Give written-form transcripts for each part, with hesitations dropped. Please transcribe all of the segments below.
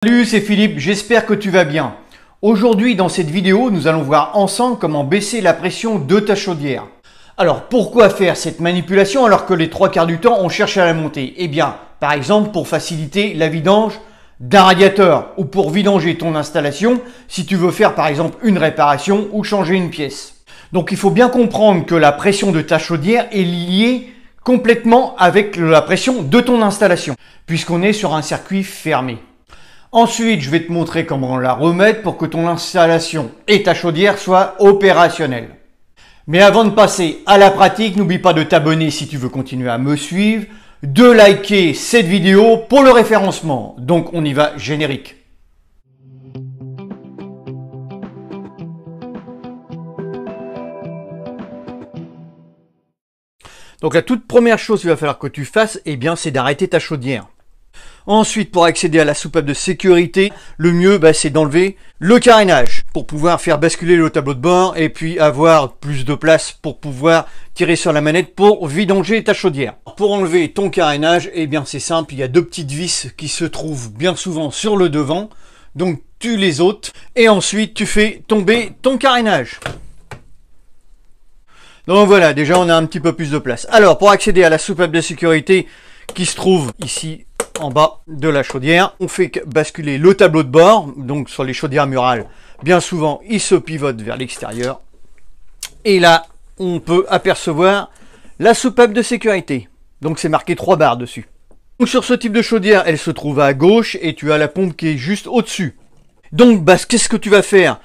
Salut, c'est Philippe, j'espère que tu vas bien. Aujourd'hui, dans cette vidéo, nous allons voir ensemble comment baisser la pression de ta chaudière. Alors, pourquoi faire cette manipulation alors que les trois quarts du temps, on cherche à la monter? Eh bien, par exemple, pour faciliter la vidange d'un radiateur ou pour vidanger ton installation si tu veux faire par exemple une réparation ou changer une pièce. Donc, il faut bien comprendre que la pression de ta chaudière est liée complètement avec la pression de ton installation puisqu'on est sur un circuit fermé. Ensuite, je vais te montrer comment la remettre pour que ton installation et ta chaudière soient opérationnelles. Mais avant de passer à la pratique, n'oublie pas de t'abonner si tu veux continuer à me suivre, de liker cette vidéo pour le référencement. Donc on y va, générique. Donc la toute première chose qu'il va falloir que tu fasses, eh bien, c'est d'arrêter ta chaudière. Ensuite, pour accéder à la soupape de sécurité, le mieux, c'est d'enlever le carénage pour pouvoir faire basculer le tableau de bord et puis avoir plus de place pour pouvoir tirer sur la manette pour vidanger ta chaudière. Pour enlever ton carénage, eh bien c'est simple, il y a deux petites vis qui se trouvent bien souvent sur le devant. Donc tu les ôtes et ensuite tu fais tomber ton carénage. Donc voilà, déjà on a un petit peu plus de place. Alors pour accéder à la soupape de sécurité qui se trouve ici en bas de la chaudière, on fait basculer le tableau de bord. Donc sur les chaudières murales, bien souvent il se pivote vers l'extérieur et là on peut apercevoir la soupape de sécurité. Donc c'est marqué 3 barres dessus. Donc sur ce type de chaudière, elle se trouve à gauche et tu as la pompe qui est juste au-dessus. Donc qu'est-ce que tu vas faire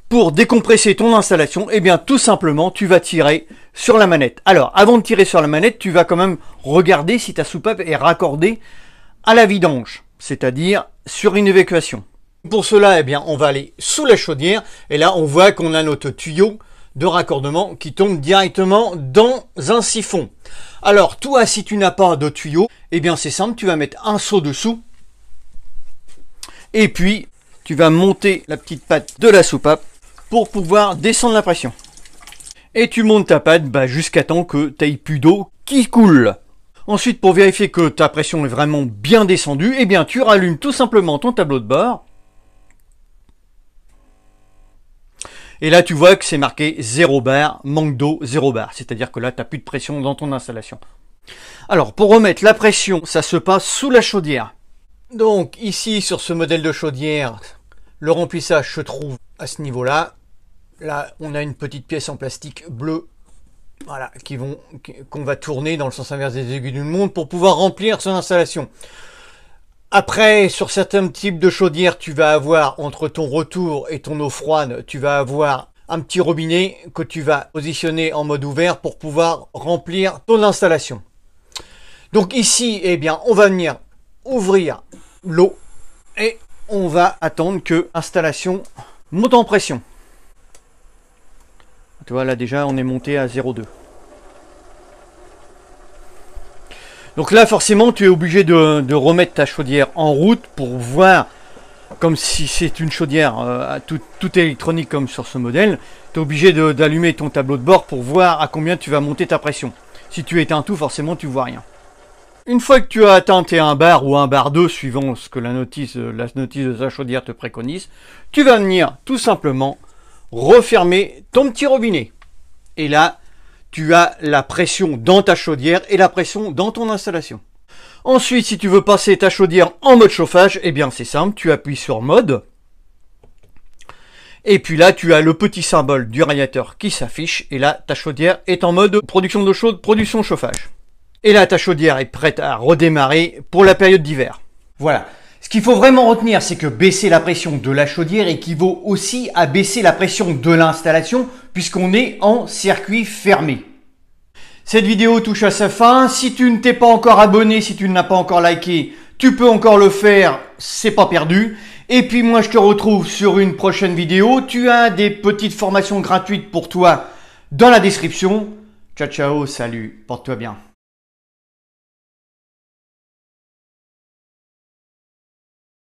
pour décompresser ton installation? Eh bien tout simplement tu vas tirer sur la manette. Alors avant de tirer sur la manette, tu vas quand même regarder si ta soupape est raccordée à la vidange, c'est-à-dire sur une évacuation. Pour cela, eh bien, on va aller sous la chaudière et là on voit qu'on a notre tuyau de raccordement qui tombe directement dans un siphon. Alors toi, si tu n'as pas de tuyau, eh bien c'est simple, tu vas mettre un seau dessous et puis tu vas monter la petite patte de la soupape pour pouvoir descendre la pression. Et tu montes ta patte jusqu'à temps que tu n'aies plus d'eau qui coule. Ensuite, pour vérifier que ta pression est vraiment bien descendue, eh bien, tu rallumes tout simplement ton tableau de bord. Et là, tu vois que c'est marqué 0 bar, manque d'eau, 0 bar. C'est-à-dire que là, tu n'as plus de pression dans ton installation. Alors, pour remettre la pression, ça se passe sous la chaudière. Donc, ici, sur ce modèle de chaudière, le remplissage se trouve à ce niveau-là. Là, on a une petite pièce en plastique bleu. Voilà, qu'on va tourner dans le sens inverse des aiguilles d'une montre pour pouvoir remplir son installation. Après, sur certains types de chaudières, tu vas avoir, entre ton retour et ton eau froide, tu vas avoir un petit robinet que tu vas positionner en mode ouvert pour pouvoir remplir ton installation. Donc ici, eh bien, on va venir ouvrir l'eau et on va attendre que l'installation monte en pression. Tu vois, là déjà on est monté à 0,2. Donc là forcément tu es obligé de remettre ta chaudière en route pour voir, comme si c'est une chaudière tout électronique comme sur ce modèle, tu es obligé d'allumer ton tableau de bord pour voir à combien tu vas monter ta pression. Si tu éteins tout, forcément tu vois rien. Une fois que tu as atteint tes 1 bar ou 1 bar 2 suivant ce que la notice de ta chaudière te préconise, tu vas venir tout simplement refermer ton petit robinet. Et là, tu as la pression dans ta chaudière et la pression dans ton installation. Ensuite, si tu veux passer ta chaudière en mode chauffage, eh bien c'est simple, tu appuies sur mode. Et puis là, tu as le petit symbole du radiateur qui s'affiche. Et là, ta chaudière est en mode production d'eau chaude, production chauffage. Et là, ta chaudière est prête à redémarrer pour la période d'hiver. Voilà. Ce qu'il faut vraiment retenir, c'est que baisser la pression de la chaudière équivaut aussi à baisser la pression de l'installation puisqu'on est en circuit fermé. Cette vidéo touche à sa fin. Si tu ne t'es pas encore abonné, si tu ne l'as pas encore liké, tu peux encore le faire, c'est pas perdu. Et puis moi, je te retrouve sur une prochaine vidéo. Tu as des petites formations gratuites pour toi dans la description. Ciao, ciao, salut, porte-toi bien.